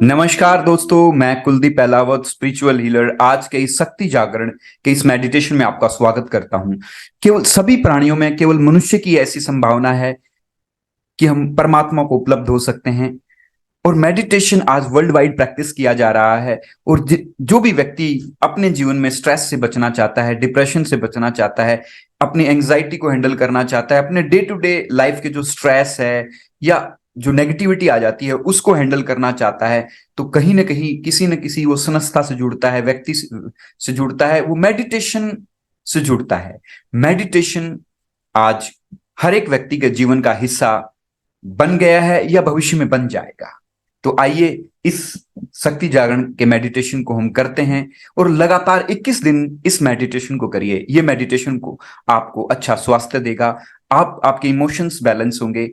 नमस्कार दोस्तों, मैं कुलदीप पहलावत स्पिरिचुअल हीलर आज के इस शक्ति जागरण के इस मेडिटेशन में आपका स्वागत करता हूं। केवल सभी प्राणियों में केवल मनुष्य की ऐसी संभावना है कि हम परमात्मा को उपलब्ध हो सकते हैं। और मेडिटेशन आज वर्ल्ड वाइड प्रैक्टिस किया जा रहा है। और जो भी व्यक्ति अपने जीवन में स्ट्रेस से बचना चाहता है, डिप्रेशन से बचना चाहता है, अपनी एंग्जाइटी को हैंडल करना चाहता है, अपने डे टू डे लाइफ के जो स्ट्रेस है या जो नेगेटिविटी आ जाती है उसको हैंडल करना चाहता है, तो कहीं ना कहीं किसी न किसी वो संस्था से जुड़ता है, व्यक्ति से जुड़ता है, वो मेडिटेशन से जुड़ता है। मेडिटेशन आज हर एक व्यक्ति के जीवन का हिस्सा बन गया है या भविष्य में बन जाएगा। तो आइए इस शक्ति जागरण के मेडिटेशन को हम करते हैं और लगातार 21 दिन इस मेडिटेशन को करिए। ये मेडिटेशन को आपको अच्छा स्वास्थ्य देगा, आपके इमोशंस बैलेंस होंगे,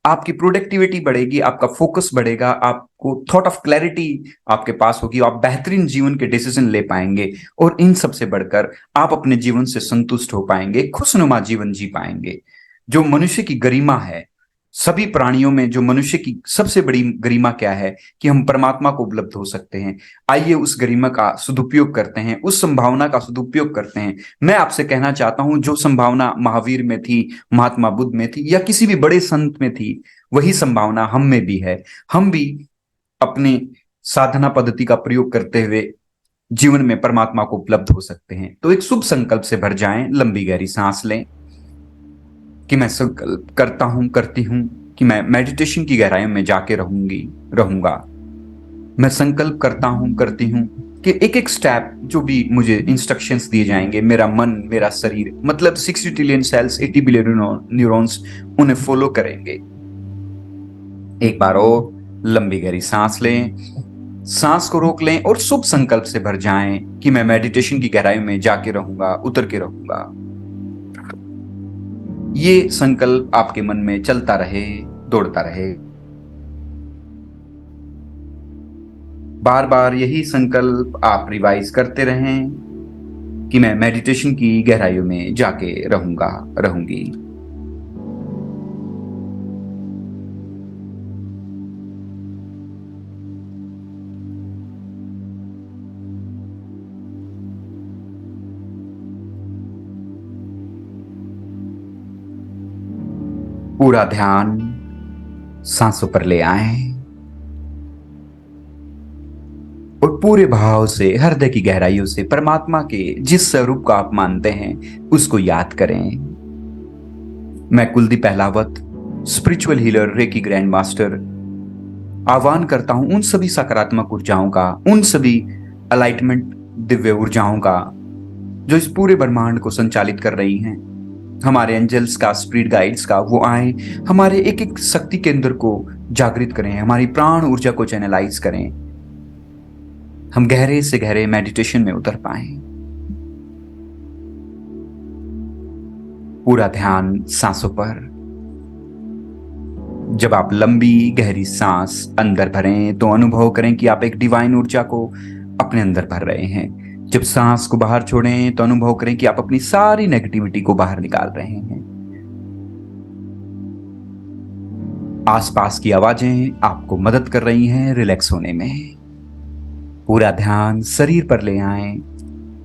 आपकी प्रोडक्टिविटी बढ़ेगी, आपका फोकस बढ़ेगा, आपको थॉट ऑफ क्लैरिटी आपके पास होगी, आप बेहतरीन जीवन के डिसीजन ले पाएंगे और इन सब से बढ़कर आप अपने जीवन से संतुष्ट हो पाएंगे, खुशनुमा जीवन जी पाएंगे। जो मनुष्य की गरिमा है, सभी प्राणियों में जो मनुष्य की सबसे बड़ी गरिमा क्या है कि हम परमात्मा को उपलब्ध हो सकते हैं। आइए उस गरिमा का सदुपयोग करते हैं, उस संभावना का सदुपयोग करते हैं। मैं आपसे कहना चाहता हूं, जो संभावना महावीर में थी, महात्मा बुद्ध में थी या किसी भी बड़े संत में थी, वही संभावना हम में भी है। हम भी अपने साधना पद्धति का प्रयोग करते हुए जीवन में परमात्मा को उपलब्ध हो सकते हैं। तो एक शुभ संकल्प से भर जाएं, लंबी गहरी सांस लें कि मैं संकल्प करता हूं, करती हूं कि मैं मेडिटेशन की गहराइयों में जाके रहूंगा। मैं संकल्प करता हूं, करती हूं कि एक एक स्टेप जो भी मुझे इंस्ट्रक्शंस दिए जाएंगे, मेरा मन, मेरा शरीर, मतलब 60 ट्रिलियन सेल्स, 80 बिलियन न्यूरॉन्स उन्हें फॉलो करेंगे। एक बार और लंबी गहरी सांस लें, सांस को रोक लें और शुभ संकल्प से भर जाएं कि मैं मेडिटेशन की गहराई में जाके रहूंगा, उतर के रहूंगा। ये संकल्प आपके मन में चलता रहे, दौड़ता रहे। बार बार यही संकल्प आप रिवाइज करते रहें कि मैं मेडिटेशन की गहराइयों में जाके रहूंगा, रहूंगी। पूरा ध्यान सांसों पर ले आएं और पूरे भाव से, हृदय की गहराइयों से परमात्मा के जिस स्वरूप का आप मानते हैं उसको याद करें। मैं Kuldeep Pahlawat spiritual healer, reiki grand master, आह्वान करता हूं उन सभी सकारात्मक ऊर्जाओं का, उन सभी अलाइटमेंट दिव्य ऊर्जाओं का जो इस पूरे ब्रह्मांड को संचालित कर रही हैं, हमारे एंजल्स का, स्पिरिट गाइड्स का, वो आए, हमारे एक एक शक्ति केंद्र को जागृत करें, हमारी प्राण ऊर्जा को चैनलाइज करें, हम गहरे से गहरे मेडिटेशन में उतर पाए। पूरा ध्यान सांसों पर। जब आप लंबी गहरी सांस अंदर भरें तो अनुभव करें कि आप एक डिवाइन ऊर्जा को अपने अंदर भर रहे हैं। जब सांस को बाहर छोड़ें तो अनुभव करें कि आप अपनी सारी नेगेटिविटी को बाहर निकाल रहे हैं। आसपास की आवाजें आपको मदद कर रही हैं रिलैक्स होने में। पूरा ध्यान शरीर पर ले आएं।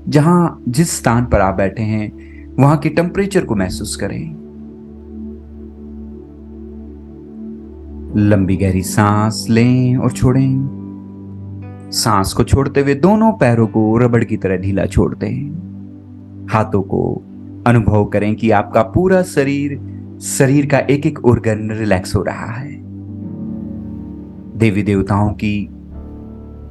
जिस स्थान पर आप बैठे हैं वहां के टेम्परेचर को महसूस करें। लंबी गहरी सांस लें और छोड़ें। सांस को छोड़ते हुए दोनों पैरों को रबड़ की तरह ढीला छोड़ दें। हाथों को अनुभव करें कि आपका पूरा शरीर का एक एक ऑर्गन रिलैक्स हो रहा है। देवी देवताओं की,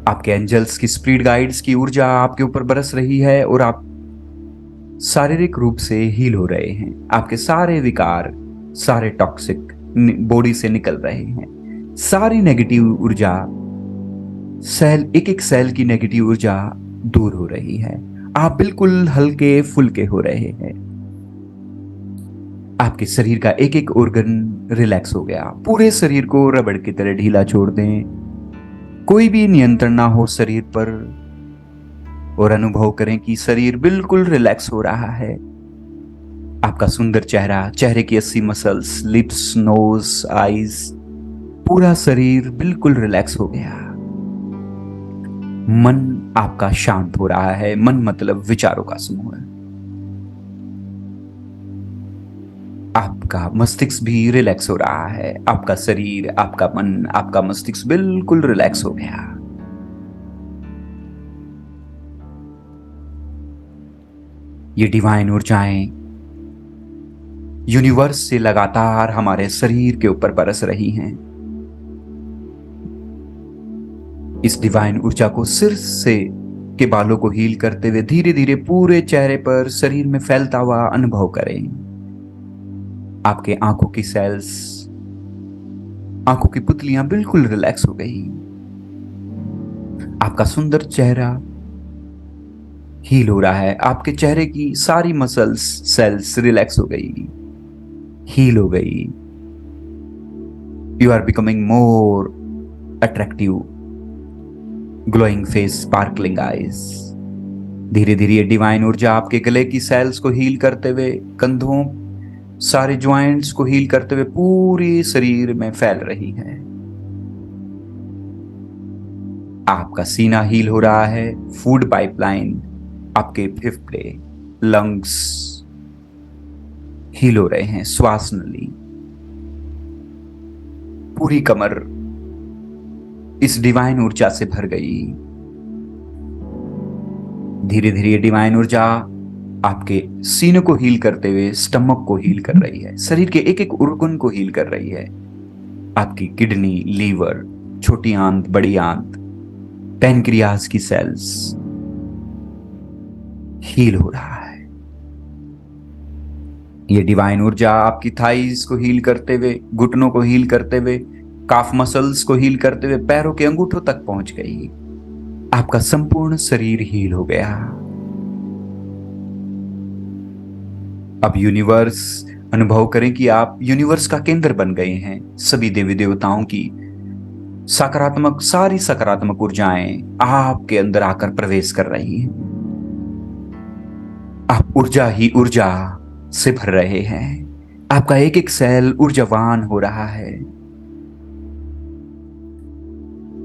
आपके एंजल्स की, स्पिरिट गाइड्स की ऊर्जा आपके ऊपर बरस रही है और आप शारीरिक रूप से हील हो रहे हैं। आपके सारे विकार, सारे टॉक्सिक बॉडी से निकल रहे हैं। सारी नेगेटिव ऊर्जा, एक एक सेल की नेगेटिव ऊर्जा दूर हो रही है। आप बिल्कुल हल्के फुल्के हो रहे हैं। आपके शरीर का एक एक ऑर्गन रिलैक्स हो गया। पूरे शरीर को रबड़ की तरह ढीला छोड़ दें। कोई भी नियंत्रण ना हो शरीर पर और अनुभव करें कि शरीर बिल्कुल रिलैक्स हो रहा है। आपका सुंदर चेहरा, चेहरे की 80 मसल्स, लिप्स, नोज, आईज, पूरा शरीर बिल्कुल रिलैक्स हो गया। मन आपका शांत हो रहा है। मन मतलब विचारों का समूह है। आपका मस्तिष्क भी रिलैक्स हो रहा है। आपका शरीर, आपका मन, आपका मस्तिष्क बिल्कुल रिलैक्स हो गया। ये डिवाइन ऊर्जाएं यूनिवर्स से लगातार हमारे शरीर के ऊपर बरस रही हैं। इस डिवाइन ऊर्जा को सिर से के बालों को हील करते हुए धीरे धीरे पूरे चेहरे पर, शरीर में फैलता हुआ अनुभव करें। आपके आंखों की सेल्स, आंखों की पुतलियां बिल्कुल रिलैक्स हो गई। आपका सुंदर चेहरा हील हो रहा है। आपके चेहरे की सारी मसल्स, सेल्स रिलैक्स हो गई, हील हो गई। You are becoming more attractive, glowing face, sparkling eyes. धीरे धीरे ये डिवाइन ऊर्जा आपके गले की सेल्स को हील करते हुए, कंधों, सारे ज्वाइंट्स को हील करते हुए पूरे शरीर में फैल रही है। आपका सीना हील हो रहा है। फूड पाइपलाइन, आपके फेफड़े, लंग्स हील हो रहे हैं। श्वास नली, पूरी कमर इस डिवाइन ऊर्जा से भर गई। धीरे धीरे ये डिवाइन ऊर्जा आपके सीने को हील करते हुए स्टमक को हील कर रही है। शरीर के एक एक organ को हील कर रही है। आपकी किडनी, लीवर, छोटी आंत, बड़ी आंत, पैनक्रियाज की सेल्स हील हो रहा है। ये डिवाइन ऊर्जा आपकी थाइज को हील करते हुए, घुटनों को हील करते हुए, काफ मसल्स को हील करते हुए पैरों के अंगूठों तक पहुंच गई। आपका संपूर्ण शरीर हील हो गया। अब यूनिवर्स, अनुभव करें कि आप यूनिवर्स का केंद्र बन गए हैं। सभी देवी देवताओं की सकारात्मक, सारी सकारात्मक ऊर्जाएं आपके अंदर आकर प्रवेश कर रही हैं। आप ऊर्जा ही ऊर्जा से भर रहे हैं। आपका एक एक सेल ऊर्जावान हो रहा है।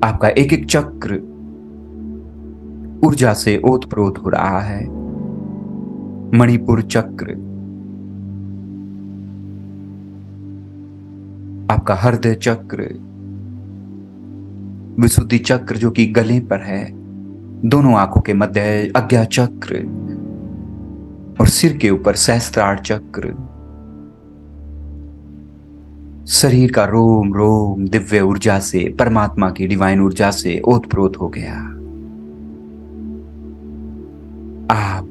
आपका एक एक चक्र ऊर्जा से ओतप्रोत हो रहा है। मणिपुर चक्र, आपका हृदय चक्र, विशुद्धि चक्र जो कि गले पर है, दोनों आंखों के मध्य है आज्ञा चक्र, और सिर के ऊपर सहस्त्रार चक्र। शरीर का रोम रोम दिव्य ऊर्जा से, परमात्मा की डिवाइन ऊर्जा से ओतप्रोत हो गया। आप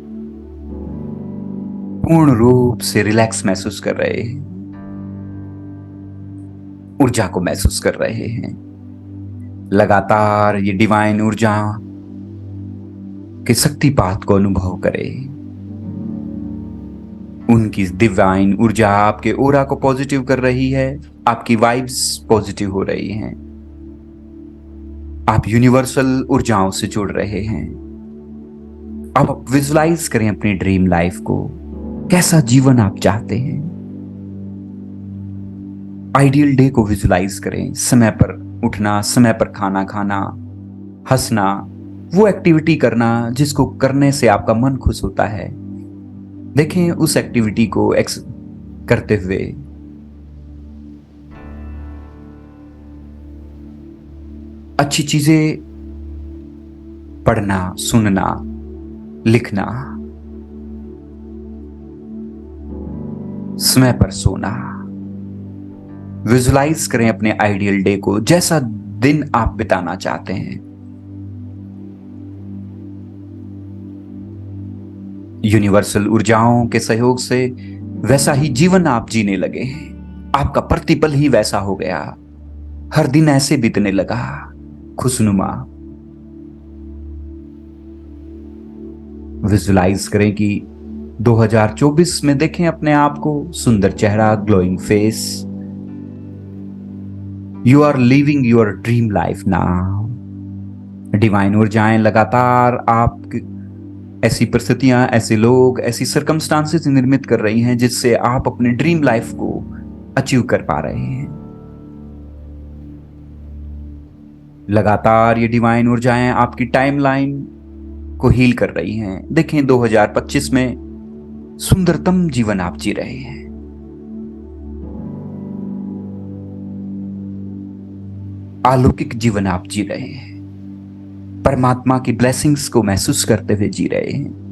पूर्ण रूप से रिलैक्स महसूस कर रहे हैं, ऊर्जा को महसूस कर रहे हैं। लगातार ये डिवाइन ऊर्जा के शक्तिपात को अनुभव करें। उनकी डिवाइन ऊर्जा आपके ओरा को पॉजिटिव कर रही है। आपकी वाइब्स पॉजिटिव हो रही हैं। आप यूनिवर्सल ऊर्जाओं से जुड़ रहे हैं। अब आप विजुलाइज करें अपनी ड्रीम लाइफ को। कैसा जीवन आप चाहते हैं? आइडियल डे को विजुलाइज करें। समय पर उठना, समय पर खाना खाना, हंसना, वो एक्टिविटी करना जिसको करने से आपका मन खुश होता है। देखें उस एक्टिविटी को करते हुए। अच्छी चीजें पढ़ना, सुनना, लिखना, समय पर सोना। विजुलाइज करें अपने आइडियल डे को, जैसा दिन आप बिताना चाहते हैं। यूनिवर्सल ऊर्जाओं के सहयोग से वैसा ही जीवन आप जीने लगे हैं। आपका प्रतिपल ही वैसा हो गया। हर दिन ऐसे बीतने लगा, खुशनुमा। विजुलाइज करें कि 2024 में देखें अपने आप को, सुंदर चेहरा, glowing face. You are living your dream life now. Divine ऊर्जाएं लगातार आप ऐसी परिस्थितियां, ऐसे लोग, ऐसी सर्कमस्टांसेस निर्मित कर रही हैं जिससे आप अपने ड्रीम लाइफ को अचीव कर पा रहे हैं। लगातार ये डिवाइन ऊर्जाएं आपकी टाइमलाइन को हील कर रही हैं। देखें, 2025 में सुंदरतम जीवन आप जी रहे हैं। अलौकिक जीवन आप जी रहे हैं। परमात्मा की ब्लेसिंग्स को महसूस करते हुए जी रहे हैं।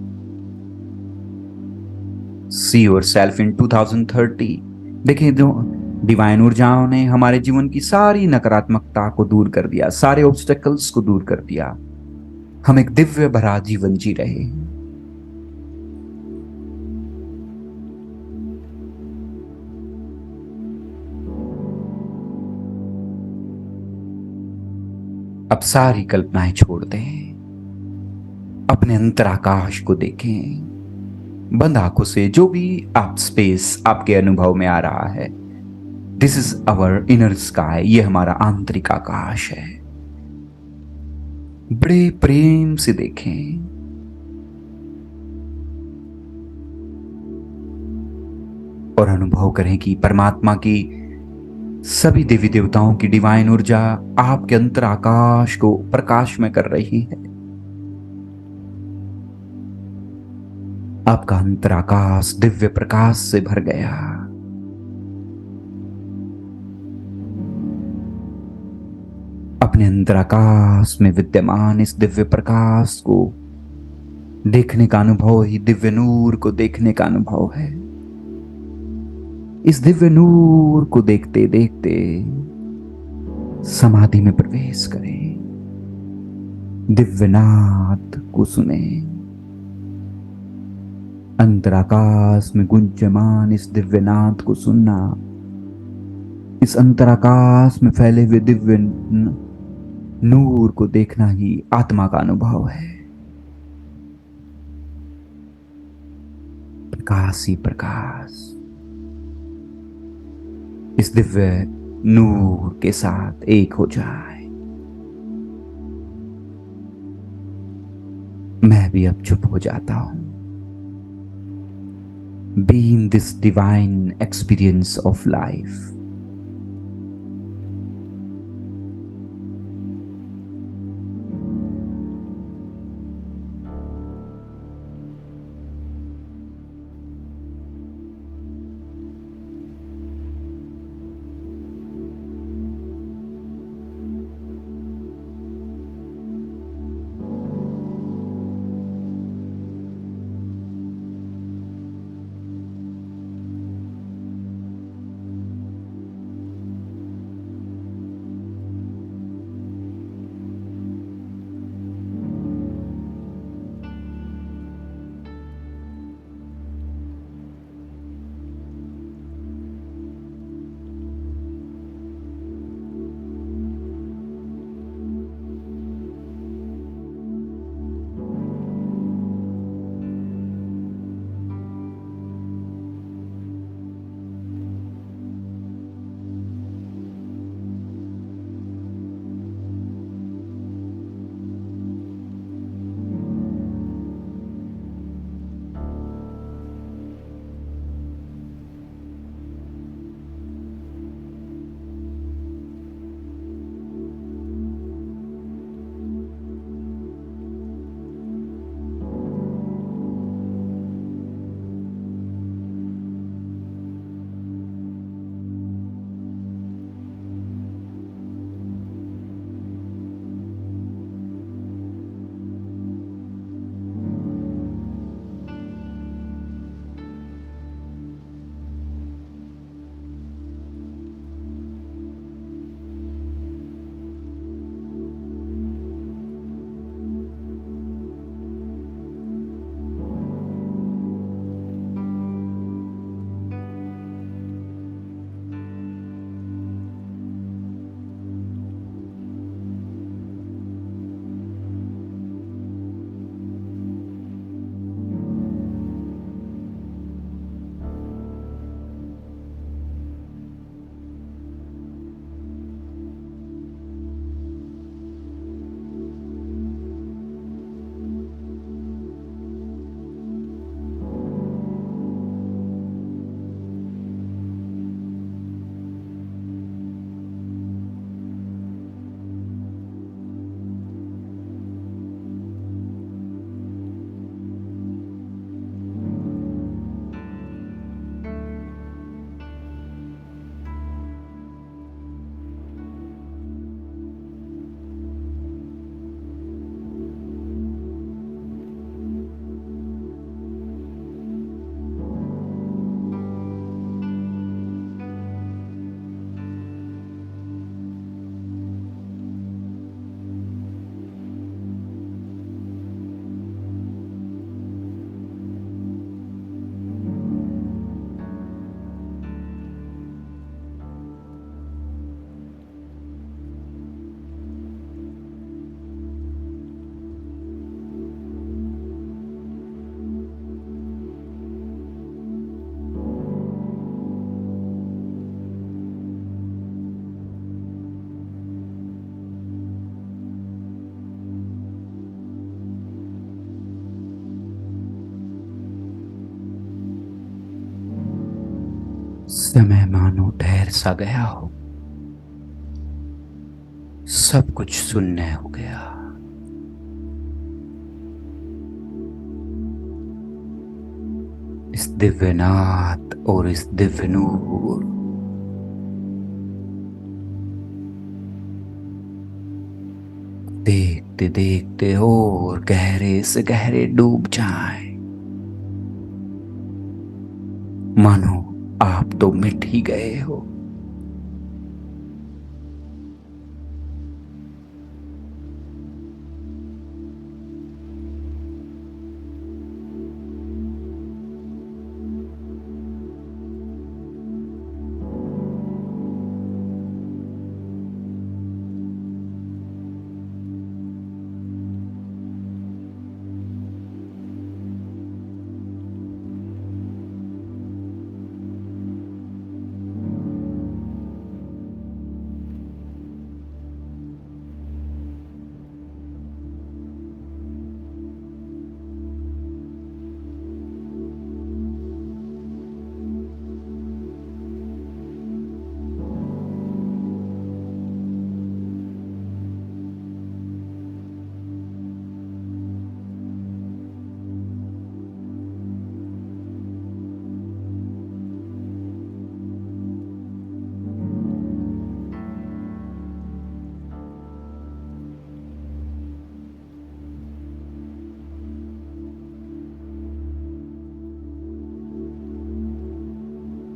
See your self in 2030। देखिए, जो डिवाइन ऊर्जाओं ने हमारे जीवन की सारी नकारात्मकता को दूर कर दिया, सारे ऑब्स्टेकल्स को दूर कर दिया। हम एक दिव्य भरा जीवन जी रहे हैं। अब सारी कल्पनाएं छोड़ दें, अपने अंतराकाश को देखें। बंद आंखों से जो भी आप स्पेस आपके अनुभव में आ रहा है, this is our inner sky, ये हमारा आंतरिक आकाश है। बड़े प्रेम से देखें। और अनुभव करें कि परमात्मा की सभी देवी देवताओं की डिवाइन ऊर्जा आपके अंतर आकाश को प्रकाशमय कर रही है। आपका अंतर आकाश दिव्य प्रकाश से भर गया। अपने अंतर आकाश में विद्यमान इस दिव्य प्रकाश को देखने का अनुभव ही दिव्य नूर को देखने का अनुभव है। इस दिव्य नूर को देखते देखते समाधि में प्रवेश करें। दिव्यनाद को सुने। अंतराकाश में गुंजयमान इस दिव्यनाद को सुनना, इस अंतराकाश में फैले हुए दिव्य नूर को देखना ही आत्मा का अनुभव है। प्रकाश ही प्रकाश इस दिव्य नूर के साथ एक हो जाए। मैं भी अब चुप हो जाता हूं। Be in this divine experience of life. समय मानो ठहर सा गया हो, सब कुछ शून्य हो गया। इस दिव्य नाद और इस दिव्य नूर देखते देखते और गहरे से गहरे डूब जाएं, मानो आप तो मिट ही गए हो।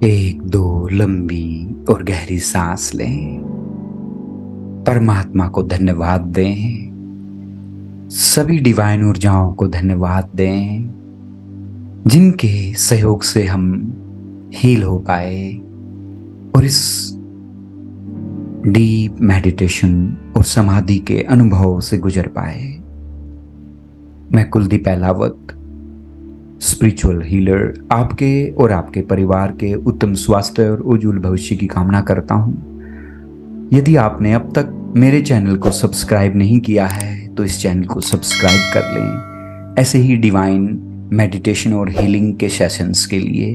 एक दो लंबी और गहरी सांस लें, परमात्मा को धन्यवाद दें, सभी डिवाइन ऊर्जाओं को धन्यवाद दें जिनके सहयोग से हम हील हो पाए और इस डीप मेडिटेशन और समाधि के अनुभव से गुजर पाए। मैं कुलदीप अहलावत, स्पिरिचुअल हीलर, आपके और आपके परिवार के उत्तम स्वास्थ्य और उज्जवल भविष्य की कामना करता हूं। यदि आपने अब तक मेरे चैनल को सब्सक्राइब नहीं किया है तो इस चैनल को सब्सक्राइब कर लें, ऐसे ही डिवाइन मेडिटेशन और हीलिंग के सेशंस के लिए।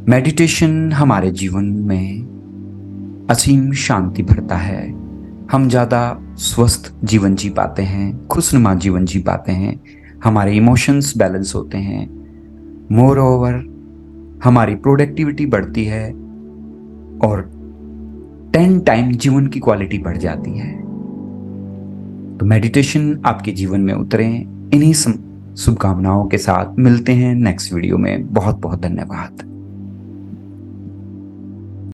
मेडिटेशन हमारे जीवन में असीम शांति भरता है, हम ज़्यादा स्वस्थ जीवन जी पाते हैं, खुशनुमा जीवन जी पाते हैं, हमारे इमोशंस बैलेंस होते हैं, मोर ओवर हमारी प्रोडक्टिविटी बढ़ती है और 10 टाइम जीवन की क्वालिटी बढ़ जाती है। तो मेडिटेशन आपके जीवन में उतरे, इन्हीं शुभकामनाओं के साथ मिलते हैं नेक्स्ट वीडियो में। बहुत बहुत धन्यवाद।